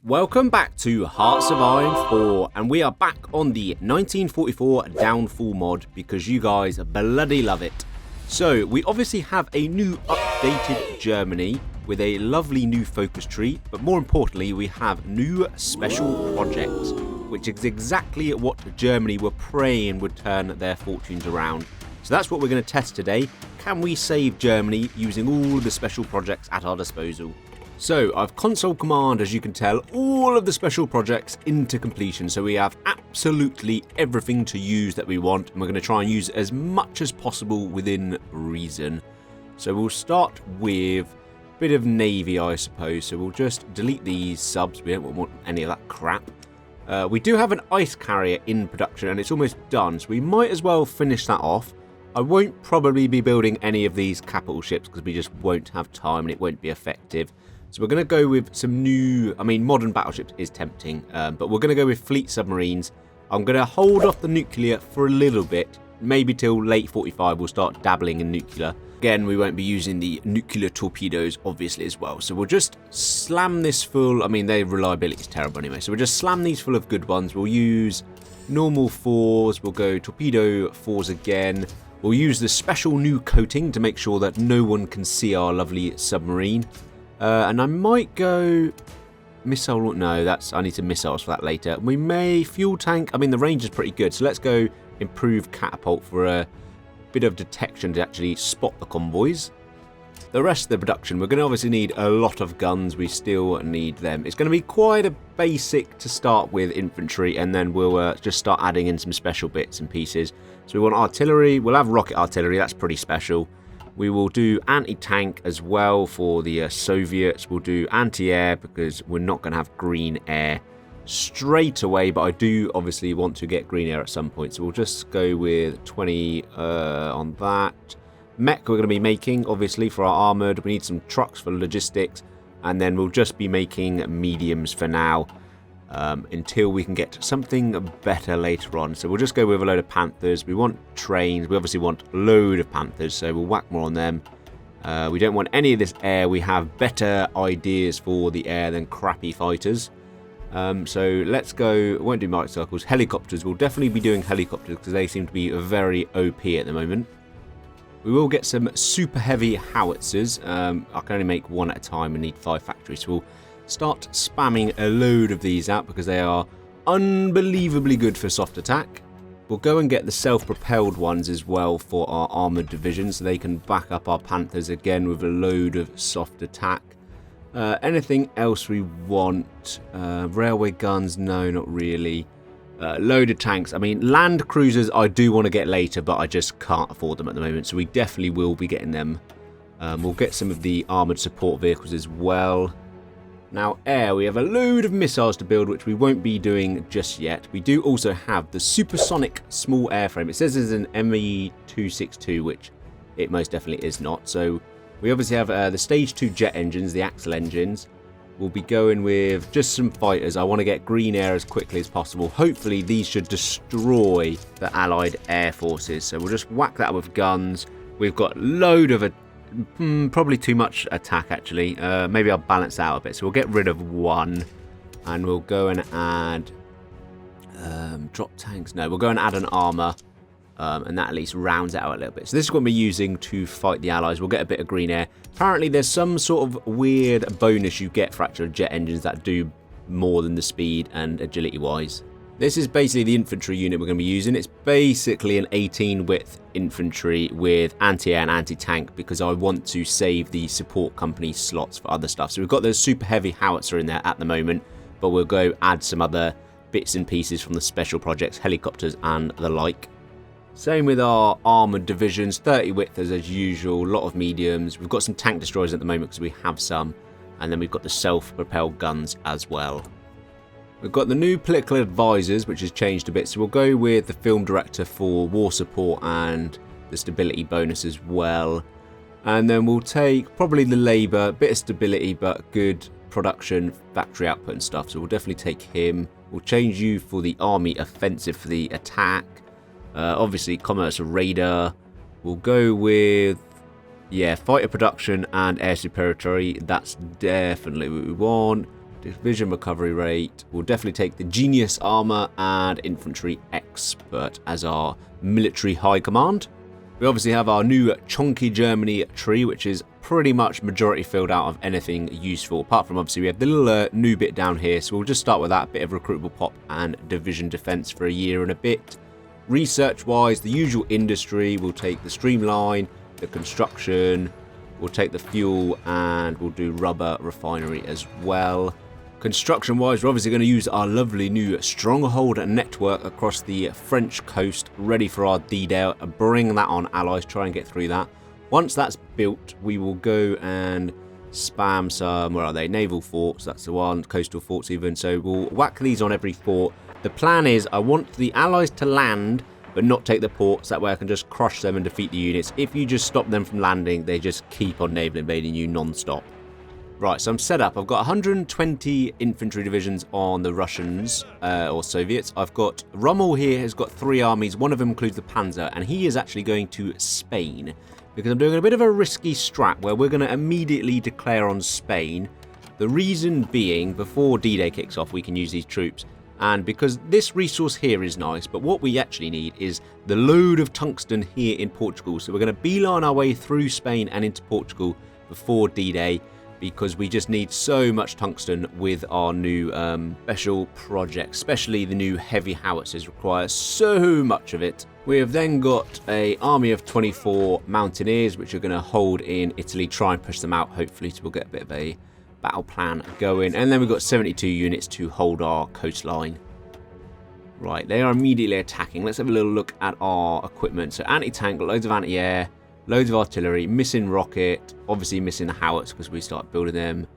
Welcome back to Hearts of Iron 4, and we are back on the 1944 Downfall mod because you guys bloody love it. So, we obviously have a new updated Germany with a lovely new focus tree, but more importantly, we have new special projects, which is exactly what Germany were praying would turn their fortunes around. So that's what we're going to test today. Can we save Germany using all of the special projects at our disposal? So, I've console command, as you can tell, all of the special projects into completion. So we have absolutely everything to use that we want, and we're going to try and use as much as possible within reason. So we'll start with a bit of navy, I suppose. So we'll just delete these subs. We don't want any of that crap. We do have an ice carrier in production, and it's almost done. So we might as well finish that off. I won't probably be building any of these capital ships because we just won't have time and it won't be effective. So we're going to go with some new, modern battleships is tempting, but we're going to go with fleet submarines. I'm going to hold off the nuclear for a little bit, maybe till late 45 we'll start dabbling in nuclear. Again, we won't be using the nuclear torpedoes, obviously, as well. So we'll just slam this full, their reliability is terrible anyway. So we'll just slam these full of good ones. We'll use normal 4s, we'll go torpedo 4s again. We'll use the special new coating to make sure that no one can see our lovely submarine. And I might go missile. No, I need some missiles for that later. We may fuel tank. The range is pretty good. So let's go improve catapult for a bit of detection to actually spot the convoys. The rest of the production, we're going to obviously need a lot of guns. We still need them. It's going to be quite a basic to start with infantry, and then we'll just start adding in some special bits and pieces. So we want artillery. We'll have rocket artillery. That's pretty special. We will do anti-tank as well for the Soviets. We'll do anti-air because we're not going to have green air straight away, but I do obviously want to get green air at some point. So we'll just go with 20 on that. Mech we're going to be making, obviously, for our armoured. We need some trucks for logistics, and then we'll just be making mediums for now until we can get something better later on. So we'll just go with a load of Panthers. We want trains. We obviously want a load of Panthers, so we'll whack more on them. We don't want any of this air. We have better ideas for the air than crappy fighters. So let's go. Won't do mark circles. Helicopters. We'll definitely be doing helicopters because they seem to be very OP at the moment. We will get some super heavy howitzers. I can only make one at a time and need 5 factories. So we'll start spamming a load of these out because they are unbelievably good for soft attack. We'll go and get the self-propelled ones as well for our armoured division so they can back up our Panthers again with a load of soft attack. Anything else we want? Railway guns? No, not really. Load of tanks. Land cruisers I do want to get later, but I just can't afford them at the moment, so we definitely will be getting them. We'll get some of the armoured support vehicles as well. Now, air, we have a load of missiles to build, which we won't be doing just yet. We do also have the supersonic small airframe. It says it's an ME-262, which it most definitely is not. So we obviously have the stage 2 jet engines, the Axel engines. We'll be going with just some fighters. I want to get green air as quickly as possible. Hopefully, these should destroy the Allied air forces. So we'll just whack that with guns. We've got a load of probably too much attack, actually. Maybe I'll balance out a bit. So we'll get rid of one. And we'll go and add drop tanks. No, we'll go and add an armor. And that at least rounds it out a little bit. So this is what we're using to fight the Allies. We'll get a bit of green air. Apparently there's some sort of weird bonus you get for actual jet engines that do more than the speed and agility wise. This is basically the infantry unit we're going to be using. It's basically an 18 width infantry with anti-air and anti-tank because I want to save the support company slots for other stuff. So we've got the super heavy howitzer in there at the moment, but we'll go add some other bits and pieces from the special projects, helicopters and the like. Same with our armoured divisions, 30 width as usual, a lot of mediums. We've got some tank destroyers at the moment because we have some. And then we've got the self-propelled guns as well. We've got the new political advisors, which has changed a bit. So we'll go with the film director for war support and the stability bonus as well. And then we'll take probably the labour, bit of stability, but good production, factory output and stuff. So we'll definitely take him. We'll change you for the army offensive for the attack. Obviously, commerce radar. We'll go with, fighter production and air superiority. That's definitely what we want. division recovery rate. We'll definitely take the Genius Armor and Infantry Expert as our military high command. We obviously have our new Chunky Germany tree, which is pretty much majority filled out of anything useful. Apart from obviously we have the little new bit down here. So we'll just start with that bit of recruitable pop and division defense for a year and a bit. Research wise, the usual industry, we'll take the streamline, the construction, we'll take the fuel, and we'll do rubber refinery as well. Construction wise, we're obviously going to use our lovely new stronghold network across the French coast, ready for our D-Day. Bring that on, allies, try and get through that. Once that's built, we will go and spam some, where are they, naval forts, that's the one, coastal forts even. So we'll whack these on every fort. The plan is I want the allies to land but not take the ports. That way I can just crush them and defeat the units. If you just stop them from landing, they just keep on naval invading you non-stop. Right, so I'm set up. I've got 120 infantry divisions on the Russians, or Soviets. I've got Rommel here has got 3 armies. One of them includes the Panzer, and he is actually going to Spain. Because I'm doing a bit of a risky strat where we're going to immediately declare on Spain. The reason being, before D-Day kicks off, we can use these troops. And because this resource here is nice, but what we actually need is the load of tungsten here in Portugal. So we're going to beeline our way through Spain and into Portugal before D-Day, because we just need so much tungsten with our new special project, especially the new heavy howitzers require so much of it. We have then got an army of 24 mountaineers, which are going to hold in Italy, try and push them out, hopefully, so we'll get a bit of a battle plan going. And then we've got 72 units to hold our coastline. Right, they are immediately attacking. Let's have a little look at our equipment. So anti-tank, loads of anti-air, loads of artillery, missing rocket, obviously missing the howitz because we start building them.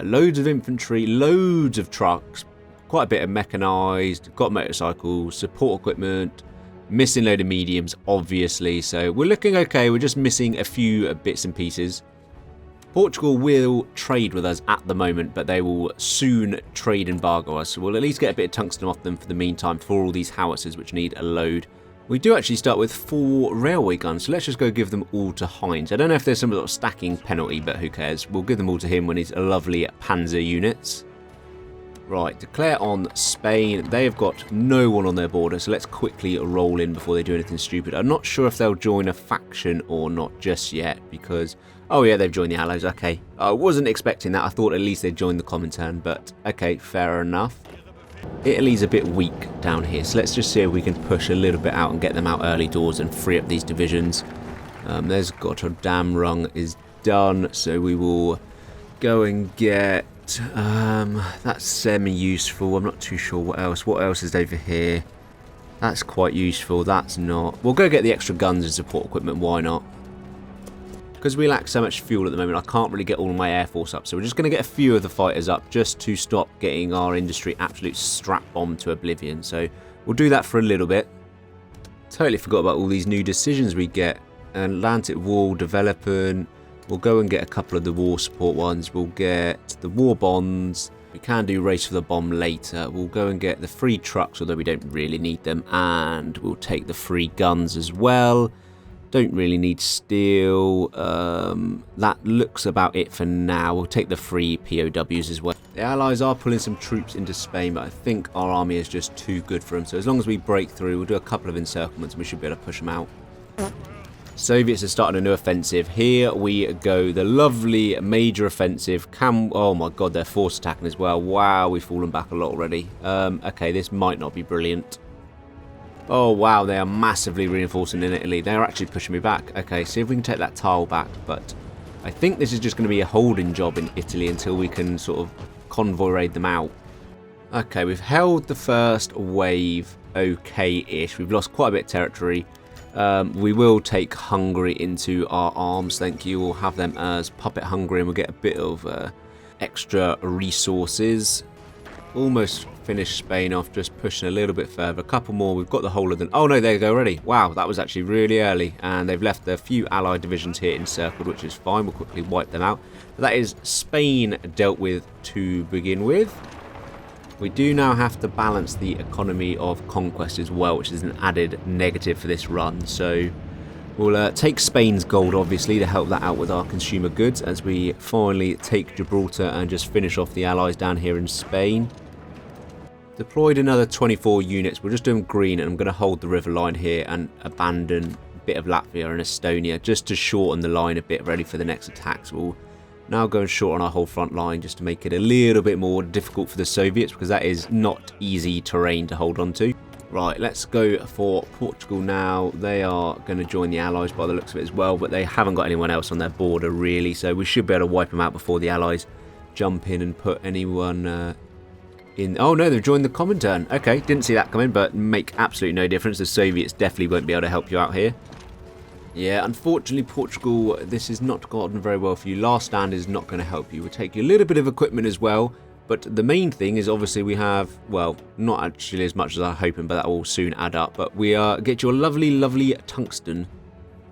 Loads of infantry, loads of trucks, quite a bit of mechanized, got motorcycles, support equipment, missing load of mediums, obviously. So we're looking okay. We're just missing a few bits and pieces. Portugal will trade with us at the moment, but they will soon trade embargo us. So we'll at least get a bit of tungsten off them for the meantime for all these howitzers, which need a load. We do actually start with 4 railway guns, so let's just go give them all to Heinz. I don't know if there's some sort of stacking penalty, but who cares? We'll give them all to him when he's lovely panzer units. Right, declare on Spain. They've got no one on their border, so let's quickly roll in before they do anything stupid. I'm not sure if they'll join a faction or not just yet, because... oh yeah, they've joined the Allies, okay. I wasn't expecting that. I thought at least they'd join the Comintern, but okay, fair enough. Italy's a bit weak down here, so let's just see if we can push a little bit out and get them out early doors and free up these divisions. There's Gotterdammerung is done, so we will go and get... that's semi-useful. I'm not too sure what else. What else is over here? That's quite useful. That's not. We'll go get the extra guns and support equipment. Why not? Because we lack so much fuel at the moment, I can't really get all of my air force up. So we're just going to get a few of the fighters up just to stop getting our industry absolute strap bombed to oblivion. So we'll do that for a little bit. Totally forgot about all these new decisions we get. Atlantic Wall developing. We'll go and get a couple of the war support ones. We'll get the war bonds. We can do race for the bomb later. We'll go and get the free trucks, although we don't really need them. And we'll take the free guns as well. Don't really need steel. That looks about it for now. We'll take the free POWs as well. The Allies are pulling some troops into Spain, but I think our army is just too good for them. So as long as we break through, we'll do a couple of encirclements and we should be able to push them out. Soviets are starting a new offensive. Here we go. The lovely major offensive. Oh my god, they're force attacking as well. Wow, we've fallen back a lot already. Okay, this might not be brilliant. Oh wow, they are massively reinforcing in Italy. They're actually pushing me back. Okay, see if we can take that tile back. But I think this is just going to be a holding job in Italy until we can sort of convoy raid them out. Okay, we've held the first wave okay-ish. We've lost quite a bit of territory. We will take Hungary into our arms, thank you. We'll have them as puppet Hungary and we'll get a bit of extra resources. Almost finished Spain off, just pushing a little bit further. A couple more, we've got the whole of them. Oh no, there you go already. Wow, that was actually really early. And they've left a few allied divisions here encircled, which is fine. We'll quickly wipe them out. But that is Spain dealt with to begin with. We do now have to balance the economy of conquest as well, which is an added negative for this run. So We'll take Spain's gold, obviously, to help that out with our consumer goods as we finally take Gibraltar and just finish off the allies down here in Spain. Deployed another 24 units. We're just doing green, and I'm going to hold the river line here and abandon a bit of Latvia and Estonia just to shorten the line a bit, ready for the next attacks. We'll now go and shorten our whole front line just to make it a little bit more difficult for the Soviets, because that is not easy terrain to hold on to. Right, let's go for Portugal now. They are going to join the Allies by the looks of it as well, but they haven't got anyone else on their border really, so we should be able to wipe them out before the Allies jump in and put anyone in. Oh no, they've joined the Comintern. Okay, didn't see that coming, but make absolutely no difference. The Soviets definitely won't be able to help you out here. Yeah, unfortunately, Portugal, this has not gotten very well for you. Last stand is not going to help you. We'll take you a little bit of equipment as well. But the main thing is obviously we have, well, not actually as much as I'm hoping, but that will soon add up. But we get you a lovely, lovely tungsten.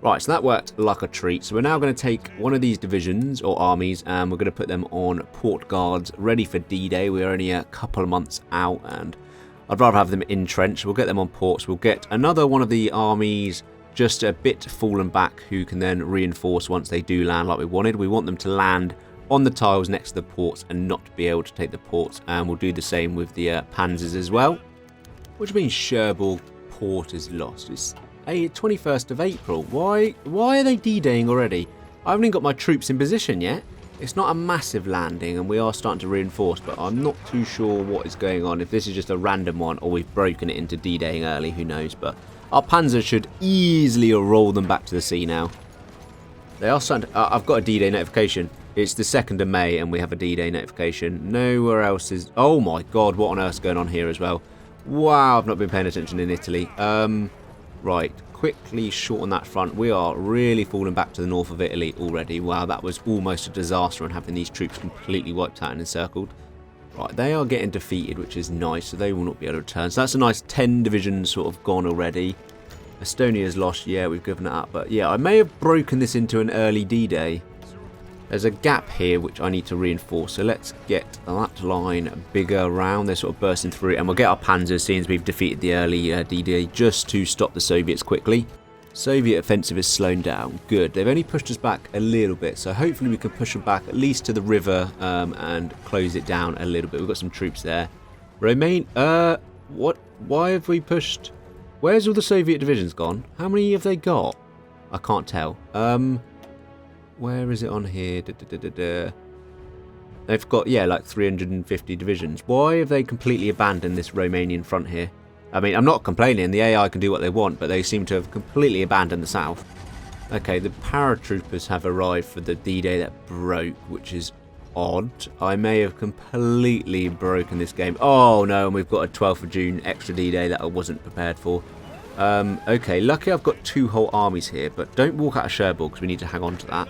Right, so that worked like a treat. So we're now going to take one of these divisions or armies and we're going to put them on port guards ready for D-Day. We're only a couple of months out and I'd rather have them entrenched. We'll get them on ports. We'll get another one of the armies just a bit fallen back who can then reinforce once they do land like we wanted. We want them to land on the tiles next to the ports and not be able to take the ports, and we'll do the same with the panzers as well. Which means Cherbourg port is lost. It's 21st of April. Why are they D-Daying already? I haven't even got my troops in position yet. It's not a massive landing and we are starting to reinforce, but I'm not too sure what is going on. If this is just a random one or we've broken it into D-Daying early, who knows. But our panzers should easily roll them back to the sea now. They are starting to, I've got a D-Day notification. It's the 2nd of May and we have a D-Day notification. Nowhere else is... Oh my god, what on earth's going on here as well? Wow, I've not been paying attention in Italy. Right, quickly shorten that front. We are really falling back to the north of Italy already. Wow, that was almost a disaster and having these troops completely wiped out and encircled. Right, they are getting defeated, which is nice, so they will not be able to return. So that's a nice 10 divisions sort of gone already. Estonia's lost, yeah, we've given it up. But yeah, I may have broken this into an early D-Day. There's a gap here which I need to reinforce, so let's get that line bigger around. They're sort of bursting through it, and we'll get our panzers seeing as we've defeated the early D-Day just to stop the Soviets quickly. Soviet offensive is slowing down. Good. They've only pushed us back a little bit, so hopefully we can push them back at least to the river and close it down a little bit. We've got some troops there. What? Why have we pushed... Where's all the Soviet divisions gone? How many have they got? I can't tell. Where is it on here? They've got, yeah, like 350 divisions. Why have they completely abandoned this Romanian front here? I mean, I'm not complaining. The AI can do what they want, but they seem to have completely abandoned the south. Okay, the paratroopers have arrived for the D-Day that broke, which is odd. I may have completely broken this game. Oh, no, and we've got a 12th of June extra D-Day that I wasn't prepared for. Okay, lucky I've got 2 whole armies here, but don't walk out of Cherbourg because we need to hang on to that.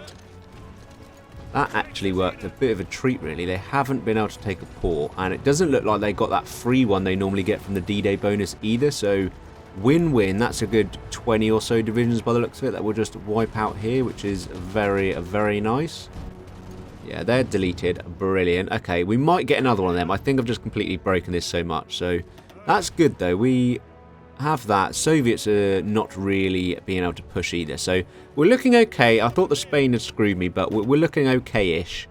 That actually worked a bit of a treat, really. They haven't been able to take a port, and it doesn't look like they got that free one they normally get from the D-Day bonus either, so win-win. That's a good 20 or so divisions by the looks of it that will just wipe out here, which is very, very nice. Yeah, they're deleted. Brilliant. Okay, we might get another one of them. I think I've just completely broken this so much, so that's good, though. We have that. Soviets are not really being able to push either, so we're looking okay. I thought the Spain had screwed me, but we're looking okay-ish.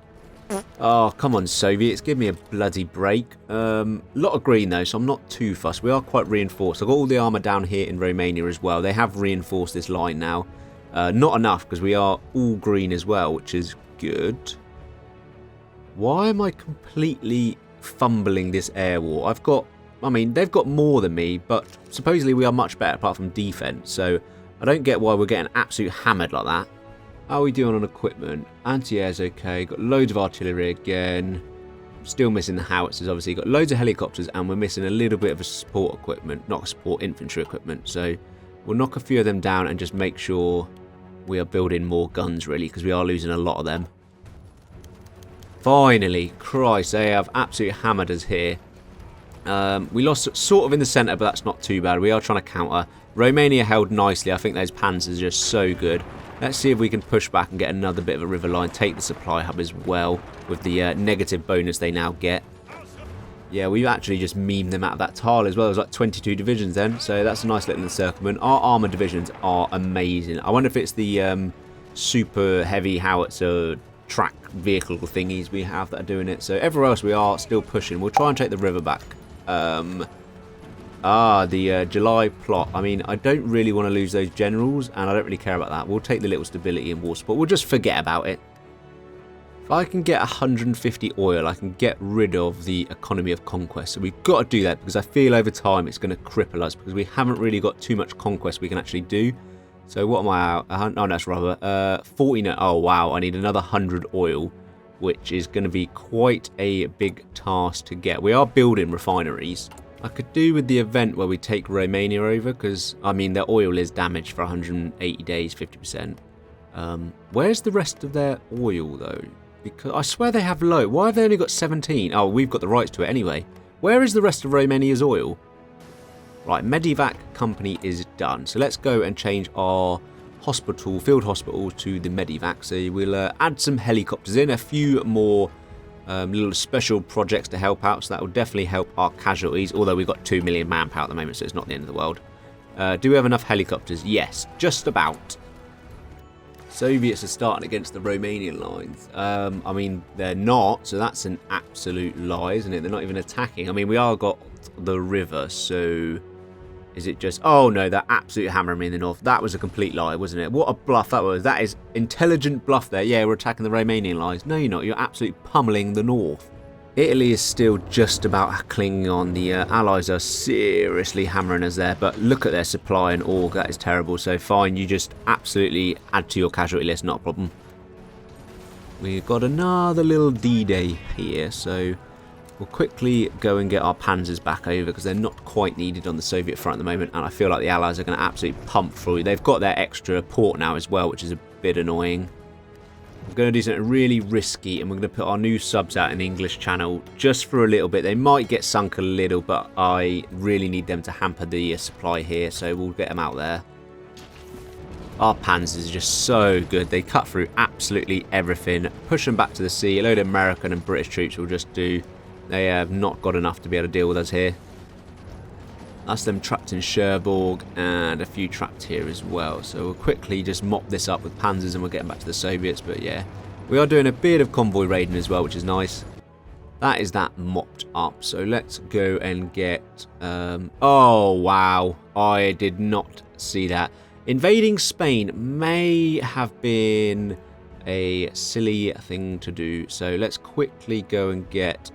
Oh, come on, Soviets, give me a bloody break. Lot of green though, so I'm not too fussed. We are quite reinforced. I've got all the armour down here in Romania as well. They have reinforced this line now. Not enough, because we are all green as well, which is good. Why am I completely fumbling this air war? I mean, they've got more than me, but supposedly we are much better apart from defense, so I don't get why we're getting absolutely hammered like that. How are we doing on equipment? Anti-air's okay, got loads of artillery again. Still missing the howitzers, obviously. Got loads of helicopters, and we're missing a little bit of a support equipment, not support infantry equipment, so we'll knock a few of them down and just make sure we are building more guns, really, because we are losing a lot of them. Finally, Christ, they have absolutely hammered us here. We lost sort of in the centre, but that's not too bad. We are trying to counter. Romania held nicely. I think those panzers are just so good. Let's see if we can push back and get another bit of a river line. Take the supply hub as well with the negative bonus they now get. Yeah, we actually just memed them out of that tile as well. There's like 22 divisions then, so that's a nice little encirclement. Our armor divisions are amazing. I wonder if it's the super heavy howitzer track vehicle thingies we have that are doing it. So everywhere else we are still pushing. We'll try and take the river back. The July plot. I mean, I don't really want to lose those generals, and I don't really care about that. We'll take the little stability and war support. We'll just forget about it. If I can get 150 oil, I can get rid of the economy of conquest. So we've got to do that because I feel over time it's going to cripple us because we haven't really got too much conquest we can actually do. So what am I out? Oh, that's rather 40. No, oh, wow. I need another 100 oil, which is going to be quite a big task to get. We are building refineries. I could do with the event where we take Romania over because, I mean, their oil is damaged for 180 days, 50%. Where's the rest of their oil, though? Because I swear they have low. Why have they only got 17? Oh, we've got the rights to it anyway. Where is the rest of Romania's oil? Right, Medivac company is done. So let's go and change our hospital, field hospital to the Medivac. So we'll add some helicopters in, a few more little special projects to help out. So that will definitely help our casualties. Although we've got 2 million manpower at the moment, so it's not the end of the world. Do we have enough helicopters? Yes, just about. Soviets are starting against the Romanian lines. I mean, they're not, so that's an absolute lie, isn't it? They're not even attacking. I mean, we are got the river, so is it just... Oh, no, they're absolutely hammering me in the north. That was a complete lie, wasn't it? What a bluff that was. That is intelligent bluff there. Yeah, we're attacking the Romanian lines. No, you're not. You're absolutely pummeling the north. Italy is still just about clinging on. The Allies are seriously hammering us there, but look at their supply and org. That is terrible. So fine, you just absolutely add to your casualty list, not a problem. We've got another little D-Day here, so we'll quickly go and get our panzers back over because they're not quite needed on the Soviet front at the moment, and I feel like the Allies are going to absolutely pump through. They've got their extra port now as well, which is a bit annoying. We're going to do something really risky, and we're going to put our new subs out in the English channel just for a little bit. They might get sunk a little, but I really need them to hamper the supply here, so we'll get them out there. Our panzers are just so good. They cut through absolutely everything. Push them back to the sea. A load of American and British troops will just do. They have not got enough to be able to deal with us here. That's them trapped in Cherbourg and a few trapped here as well. So we'll quickly just mop this up with panzers and we'll get back to the Soviets. But yeah, we are doing a bit of convoy raiding as well, which is nice. That is that mopped up. So let's go and get... oh, wow. I did not see that. Invading Spain may have been a silly thing to do. So let's quickly go and get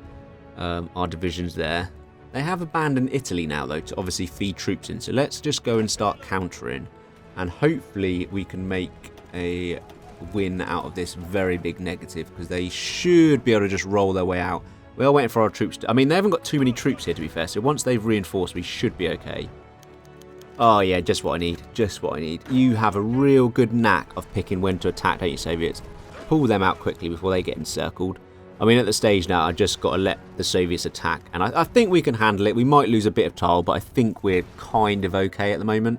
our divisions there. They have abandoned Italy now, though, to obviously feed troops in. So let's just go and start countering. And hopefully we can make a win out of this very big negative. Because they should be able to just roll their way out. We are waiting for our troops to... I mean, they haven't got too many troops here, to be fair. So once they've reinforced, we should be okay. Oh, yeah, just what I need. Just what I need. You have a real good knack of picking when to attack, don't you, Soviets? Pull them out quickly before they get encircled. I mean, at the stage now, I just got to let the Soviets attack. And I think we can handle it. We might lose a bit of tile, but I think we're kind of okay at the moment.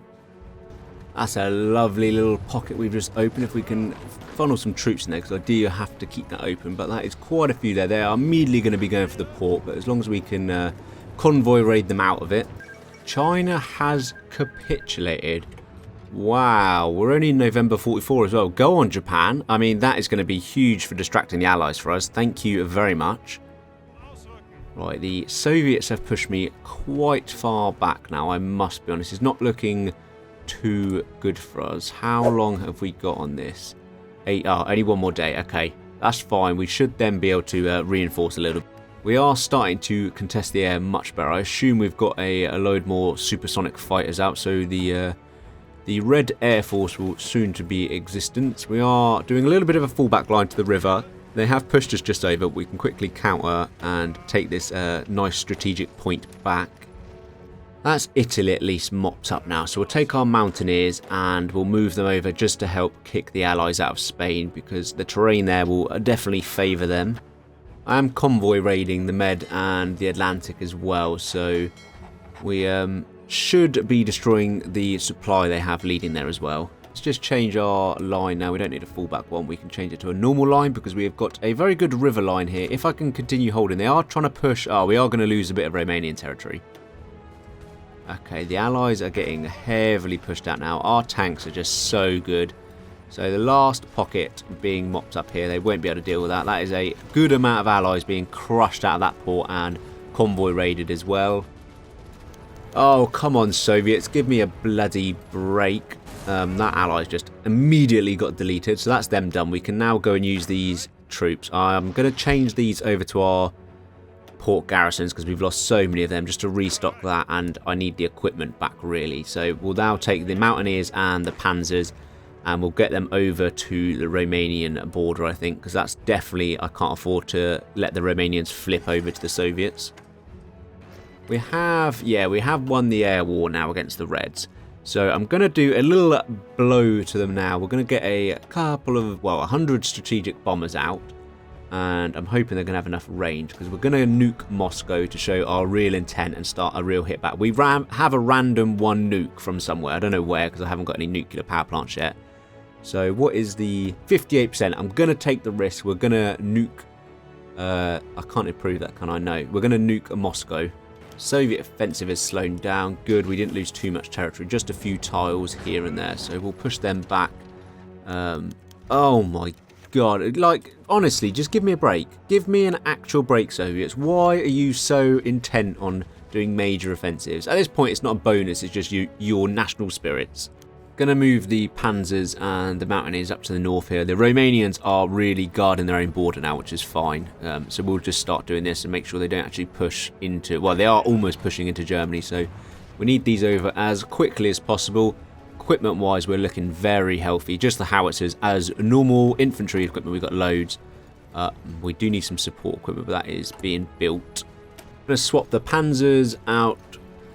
That's a lovely little pocket we've just opened. If we can funnel some troops in there, because I do have to keep that open. But that is quite a few there. They are immediately going to be going for the port. But as long as we can convoy raid them out of it. China has capitulated. Wow, we're only in November 44 as well. Go on, Japan. I mean, that is going to be huge for distracting the Allies for us. Thank you very much. Right, the Soviets have pushed me quite far back now, I must be honest. It's not looking too good for us. How long have we got on this? Only one more day. Okay, that's fine. We should then be able to reinforce a little. We are starting to contest the air much better. I assume we've got a load more supersonic fighters out, so the Red Air Force will soon to be existence. We are doing a little bit of a fallback line to the river. They have pushed us just over. We can quickly counter and take this nice strategic point back. That's Italy at least mopped up now. So we'll take our mountaineers and we'll move them over just to help kick the Allies out of Spain because the terrain there will definitely favour them. I am convoy raiding the Med and the Atlantic as well. So we... should be destroying the supply they have leading there as well. let's just change our line now. We don't need a fallback one. We can change it to a normal line because we have got a very good river line here. If I can continue holding, they are trying to push. Oh, we are going to lose a bit of Romanian territory. Okay, the Allies are getting heavily pushed out now. Our tanks are just so good. So the last pocket being mopped up here, they won't be able to deal with that. That is a good amount of Allies being crushed out of that port and convoy raided as well. Oh, come on, Soviets. Give me a bloody break. That Allies just immediately got deleted. So that's them done. We can now go and use these troops. I'm going to change these over to our port garrisons because we've lost so many of them, just to restock that. And I need the equipment back, really. So we'll now take the Mountaineers and the Panzers, and we'll get them over to the Romanian border, I think. Because that's definitely, I can't afford to let the Romanians flip over to the Soviets. We have won the air war now against the Reds. So I'm going to do a little blow to them now. We're going to get a couple of, 100 strategic bombers out. And I'm hoping they're going to have enough range, because we're going to nuke Moscow to show our real intent and start a real hit back. We have a random one nuke from somewhere. I don't know where, because I haven't got any nuclear power plants yet. So what is the 58%? I'm going to take the risk. We're going to nuke. I can't improve that, can I? No. We're going to nuke Moscow. Soviet offensive is slowing down. Good, we didn't lose too much territory, just a few tiles here and there, so we'll push them back. Oh my god, like, honestly, just give me a break. Give me an actual break, Soviets. Why are you so intent on doing major offensives? At this point, it's not a bonus, it's just your national spirits. Gonna move the Panzers and the Mountaineers up to the north here. The Romanians are really guarding their own border now, which is fine. So we'll just start doing this and make sure they don't actually push into... Well, they are almost pushing into Germany, so we need these over as quickly as possible. Equipment-wise, we're looking very healthy. Just the howitzers. As normal infantry equipment, we've got loads. We do need some support equipment, but that is being built. I'm going to swap the Panzers out.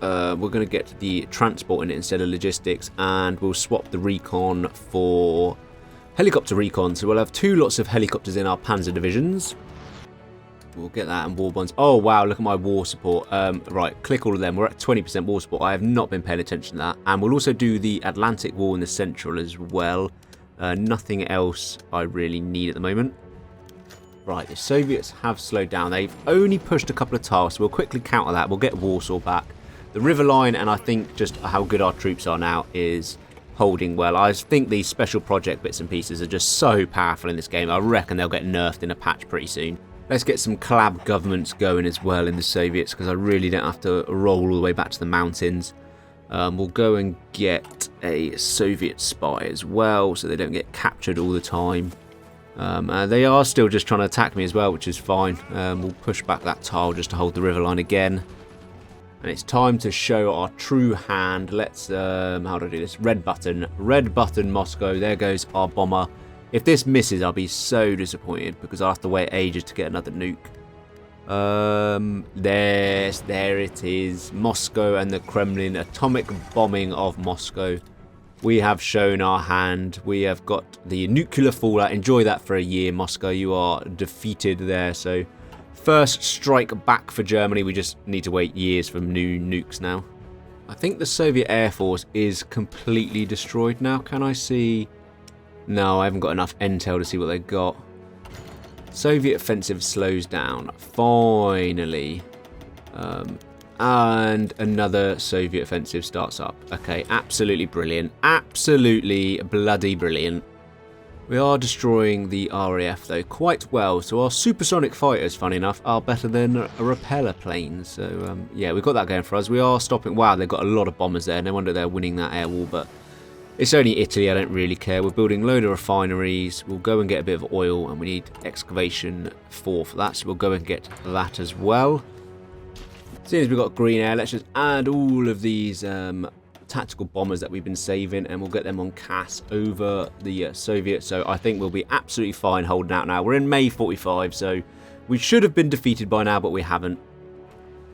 We're going to get the transport in it instead of logistics, and we'll swap the recon for helicopter recon. So we'll have 2 lots of helicopters in our panzer divisions. We'll get that and war bonds. Oh wow, look at my war support. Right, click all of them. We're at 20% war support. I have not been paying attention to that. And we'll also do the Atlantic war in the central as well. Nothing else I really need at the moment. Right, the Soviets have slowed down. They've only pushed a couple of tiles, so we'll quickly counter that. We'll get Warsaw back. The river line, and I think just how good our troops are now, is holding well. I think these special project bits and pieces are just so powerful in this game. I reckon they'll get nerfed in a patch pretty soon. Let's get some collab governments going as well in the Soviets, because I really don't have to roll all the way back to the mountains. We'll go and get a Soviet spy as well, so they don't get captured all the time. They are still just trying to attack me as well, which is fine. We'll push back that tile just to hold the river line again. And it's time to show our true hand. Let's, how do I do this? Red button. Red button, Moscow. There goes our bomber. If this misses, I'll be so disappointed, because I'll have to wait ages to get another nuke. There it is. Moscow and the Kremlin. Atomic bombing of Moscow. We have shown our hand. We have got the nuclear fallout. Enjoy that for a year, Moscow. You are defeated there, so... First strike back for Germany. We just need to wait years for new nukes now. I think the Soviet Air Force is completely destroyed now. Can I see? No, I haven't got enough intel to see what they've got. Soviet offensive slows down. Finally. And another Soviet offensive starts up. Okay, absolutely brilliant. Absolutely bloody brilliant. We are destroying the RAF though quite well, so our supersonic fighters, funny enough, are better than a repeller plane. So yeah, we've got that going for us. We are stopping. Wow, they've got a lot of bombers there. No wonder they're winning that air war, but it's only Italy. I don't really care. We're building a load of refineries. We'll go and get a bit of oil, and we need excavation for that, so we'll go and get that as well. Seeing as we've got green air, let's just add all of these tactical bombers that we've been saving, and we'll get them on CAS over the Soviets. So I think we'll be absolutely fine holding out now. We're in May 45, so we should have been defeated by now, but we haven't.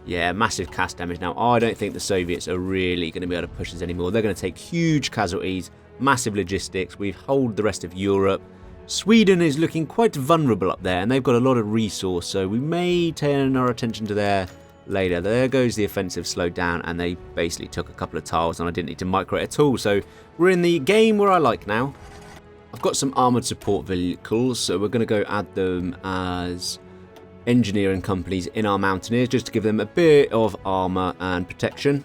Yeah, massive CAS damage now. I don't think the Soviets are really going to be able to push us anymore. They're going to take huge casualties, massive logistics. We've held the rest of Europe. Sweden is looking quite vulnerable up there, and they've got a lot of resource, so we may turn our attention to there later. There goes the offensive slowed down, and they basically took a couple of tiles, and I didn't need to micro it at all. So we're in the game where I like now. I've got some armoured support vehicles, so we're going to go add them as engineering companies in our mountaineers, just to give them a bit of armour and protection.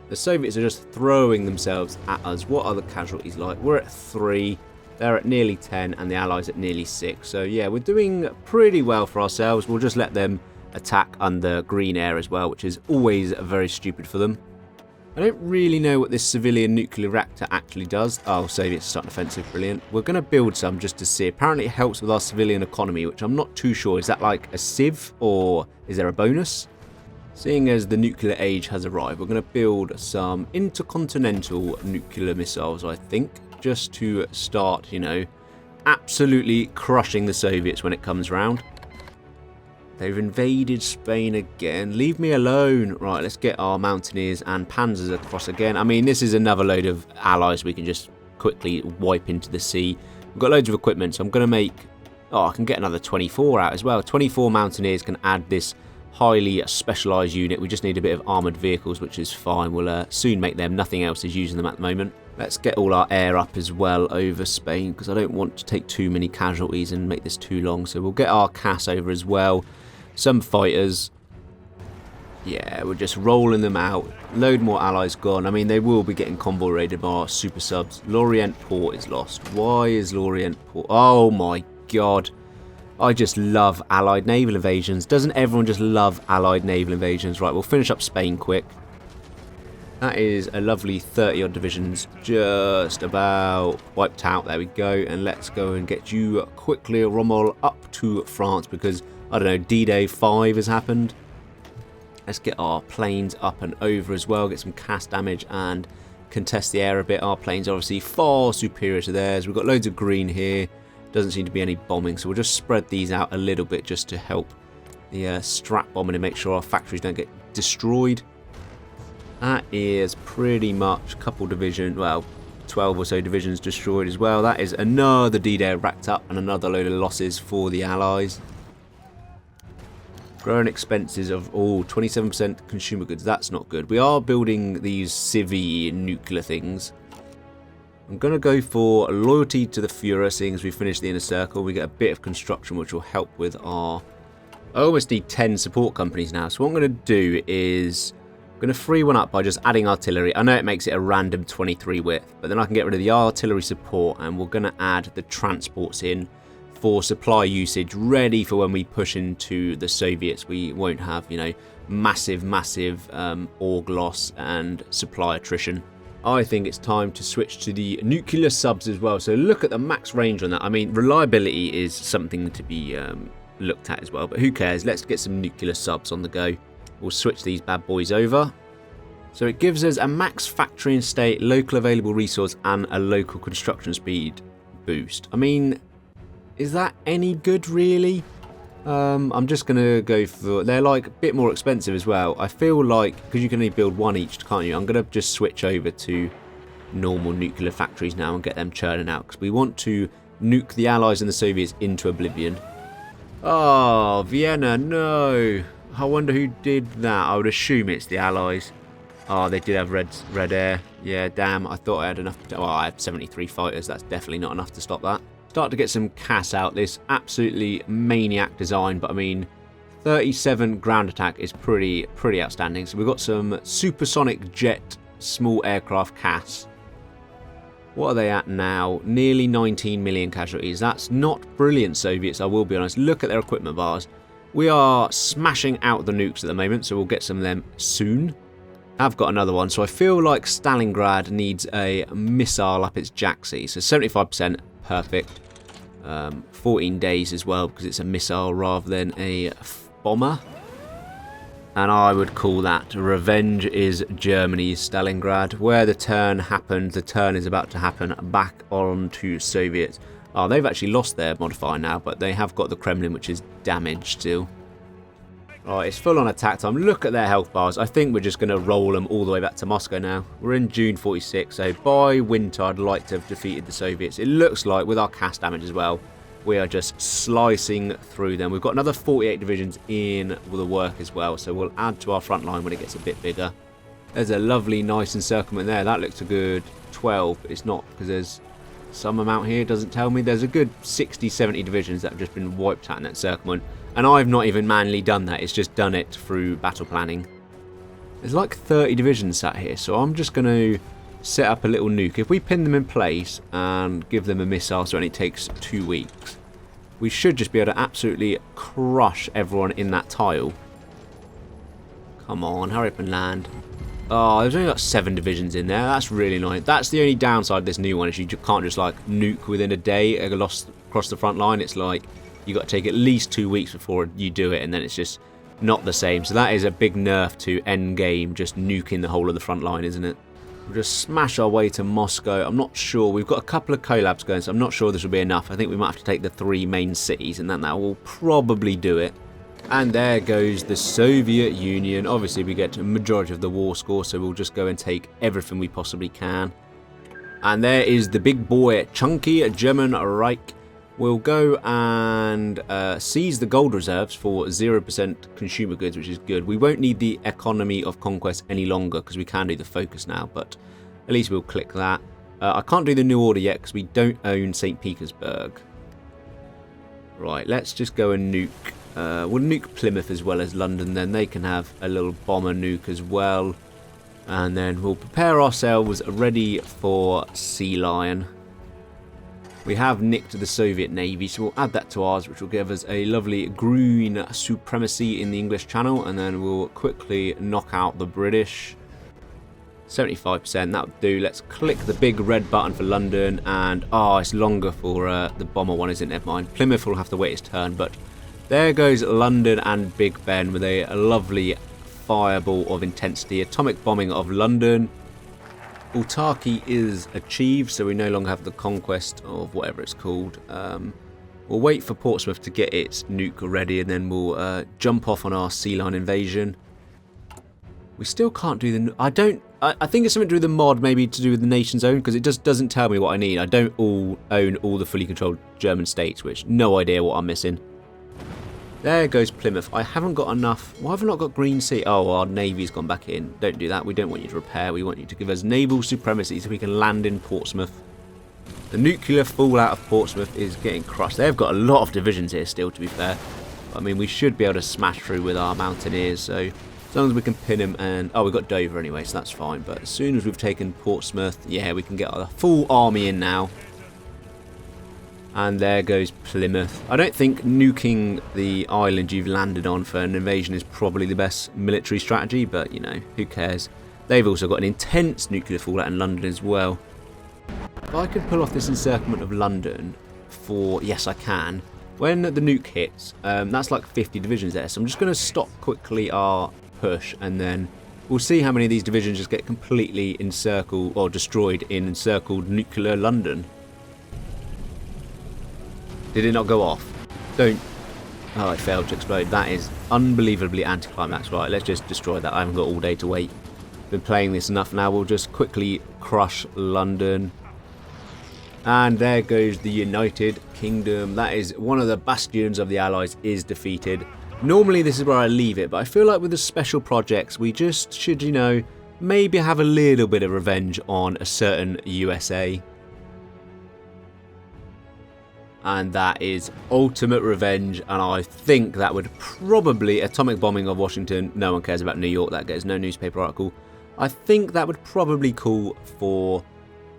The Soviets are just throwing themselves at us. What are the casualties like? We're at 3, they're at nearly 10, and the Allies at nearly 6. So yeah, we're doing pretty well for ourselves. We'll just let them attack under green air as well, which is always very stupid for them. I don't really know what this civilian nuclear reactor actually does. Oh, Soviets start an offensive, brilliant. We're going to build some just to see. Apparently it helps with our civilian economy, which I'm not too sure. Is that like a civ, or is there a bonus? Seeing as the nuclear age has arrived, we're going to build some intercontinental nuclear missiles, I think, just to start, you know, absolutely crushing the Soviets when it comes round. They've invaded Spain again. Leave me alone. Right, let's get our mountaineers and panzers across again. I mean, this is another load of allies we can just quickly wipe into the sea. We've got loads of equipment, so I'm going to make... Oh, I can get another 24 out as well. 24 mountaineers can add this highly specialised unit. We just need a bit of armoured vehicles, which is fine. We'll soon make them. Nothing else is using them at the moment. Let's get all our air up as well over Spain, because I don't want to take too many casualties and make this too long. So we'll get our CAS over as well. Some fighters. Yeah, we're just rolling them out. Load more allies gone. I mean, they will be getting convoy raided by our super subs. Lorient Port is lost. Why is Lorient Port? Oh my god. I just love allied naval invasions. Doesn't everyone just love allied naval invasions? Right, we'll finish up Spain quick. That is a lovely 30 odd divisions just about wiped out. There we go. And let's go and get you quickly, Rommel, up to France, because I don't know, D-Day 5 has happened. Let's get our planes up and over as well, get some CAS damage and contest the air a bit. Our planes are obviously far superior to theirs. We've got loads of green here. Doesn't seem to be any bombing, so we'll just spread these out a little bit just to help the strap bombing and make sure our factories don't get destroyed. That is pretty much a couple division, well, 12 or so divisions destroyed as well. That is another D-Day racked up and another load of losses for the Allies. Growing expenses of 27% consumer goods. That's not good. We are building these civvy nuclear things. I'm going to go for loyalty to the Führer, seeing as we finish the inner circle. We get a bit of construction, which will help with our... I almost need 10 support companies now. So what I'm going to do is... I'm going to free one up by just adding artillery. I know it makes it a random 23 width, but then I can get rid of the artillery support, and we're going to add the transports in for supply usage, ready for when we push into the Soviets. We won't have, you know, massive org loss and supply attrition. I think it's time to switch to the nuclear subs as well. So look at the max range on that. I mean, reliability is something to be looked at as well, but who cares? Let's get some nuclear subs on the go. We'll switch these bad boys over. So it gives us a max factory and state, local available resource, and a local construction speed boost. I mean, is that any good really? I'm just going to go for... They're like a bit more expensive as well. I feel like, because you can only build one each, can't you? I'm going to just switch over to normal nuclear factories now and get them churning out, because we want to nuke the Allies and the Soviets into oblivion. Oh, Vienna, no. I wonder who did that. I would assume it's the Allies. Oh, they did have red air. Yeah, damn. I thought I had enough. Well, I had 73 fighters. That's definitely not enough to stop that. Start to get some CAS out. This absolutely maniac design, but I mean, 37 ground attack is pretty outstanding. So we've got some supersonic jet small aircraft CAS. What are they at now? Nearly 19 million casualties. That's not brilliant, Soviets, I will be honest. Look at their equipment bars. We are smashing out the nukes at the moment, so we'll get some of them soon. I've got another one, so I feel like Stalingrad needs a missile up its jacksie. So 75%, perfect. 14 days as well, because it's a missile rather than a bomber. And I would call that Revenge is Germany's Stalingrad. Where the turn happened, the turn is about to happen back on to Soviets. Oh, they've actually lost their modifier now, but they have got the Kremlin, which is damaged still. Right, it's full on attack time. Look at their health bars. I think we're just going to roll them all the way back to Moscow now. We're in June 46, so by winter I'd like to have defeated the Soviets. It looks like, with our CAS damage as well, we are just slicing through them. We've got another 48 divisions in the work as well, so we'll add to our front line when it gets a bit bigger. There's a lovely, nice encirclement there. That looks a good 12, but it's not, because there's some amount here, doesn't tell me. There's a good 60, 70 divisions that have just been wiped out in that encirclement, and I've not even manually done that. It's just done it through battle planning. There's like 30 divisions sat here, so I'm just going to set up a little nuke. If we pin them in place and give them a missile, so it only takes 2 weeks, we should just be able to absolutely crush everyone in that tile. Come on, hurry up and land. Oh, there's only got 7 divisions in there. That's really nice. That's the only downside of this new one, is you can't just like nuke within a day across the front line. It's like you got to take at least 2 weeks before you do it, and then it's just not the same. So that is a big nerf to end game, just nuking the whole of the front line, isn't it? We'll just smash our way to Moscow. I'm not sure. We've got a couple of collabs going, so I'm not sure this will be enough. I think we might have to take the 3 main cities, and then that will probably do it. And there goes the Soviet Union. Obviously, we get a majority of the war score, so we'll just go and take everything we possibly can. And there is the big boy, chunky German Reich. We'll go and seize the gold reserves for 0% consumer goods, which is good. We won't need the economy of conquest any longer because we can do the focus now, but at least we'll click that. I can't do the new order yet because we don't own St. Petersburg. Right, let's just go and nuke. We'll nuke Plymouth as well as London, then they can have a little bomber nuke as well. And then we'll prepare ourselves ready for Sea Lion. We have nicked the Soviet Navy, so we'll add that to ours, which will give us a lovely green supremacy in the English Channel, and then we'll quickly knock out the British. 75%, that'll do. Let's click the big red button for London, and it's longer for the bomber one, isn't it? Never mind. Plymouth will have to wait its turn, but there goes London and Big Ben with a lovely fireball of intensity. Atomic bombing of London. Autarky is achieved, so we no longer have the conquest of whatever it's called. We'll wait for Portsmouth to get its nuke ready, and then we'll jump off on our sea line invasion. We still can't do the... I think it's something to do with the mod, maybe to do with the nation's own, because it just doesn't tell me what I need. I don't own all the fully controlled German states, which no idea what I'm missing. There goes Plymouth. I haven't got enough. Why have I not got Green Sea? Oh, our Navy's gone back in. Don't do that. We don't want you to repair. We want you to give us naval supremacy so we can land in Portsmouth. The nuclear fallout of Portsmouth is getting crushed. They've got a lot of divisions here still, to be fair. I mean, we should be able to smash through with our mountaineers, so as long as we can pin them. And we've got Dover anyway, so that's fine. But as soon as we've taken Portsmouth, yeah, we can get our full army in now. And there goes Plymouth. I don't think nuking the island you've landed on for an invasion is probably the best military strategy, but, you know, who cares? They've also got an intense nuclear fallout in London as well. If I could pull off this encirclement of London for... Yes, I can. When the nuke hits, that's like 50 divisions there, so I'm just going to stop quickly our push, and then we'll see how many of these divisions just get completely encircled or destroyed in encircled nuclear London. Did it not go off? Don't... Oh, it failed to explode. That is unbelievably anticlimax. Right, let's just destroy that. I haven't got all day to wait. Been playing this enough now. We'll just quickly crush London. And there goes the United Kingdom. That is one of the bastions of the Allies is defeated. Normally this is where I leave it, but I feel like with the special projects, we just should, you know, maybe have a little bit of revenge on a certain USA. And that is ultimate revenge, and I think that would probably... Atomic bombing of Washington, no one cares about New York, that gets no newspaper article. I think that would probably call for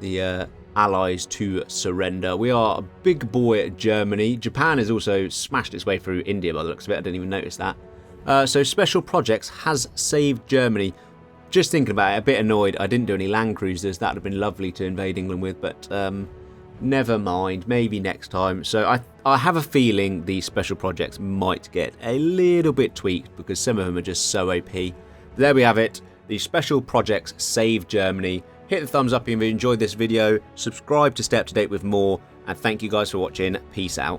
the Allies to surrender. We are a big boy at Germany. Japan has also smashed its way through India by the looks of it, I didn't even notice that. So Special Projects has saved Germany. Just thinking about it, a bit annoyed I didn't do any land cruisers. That would have been lovely to invade England with, but... never mind, maybe next time. So I have a feeling these special projects might get a little bit tweaked because some of them are just so OP. There we have it. The special projects save Germany. Hit the thumbs up if you enjoyed this video. Subscribe to stay up to date with more. And thank you guys for watching. Peace out.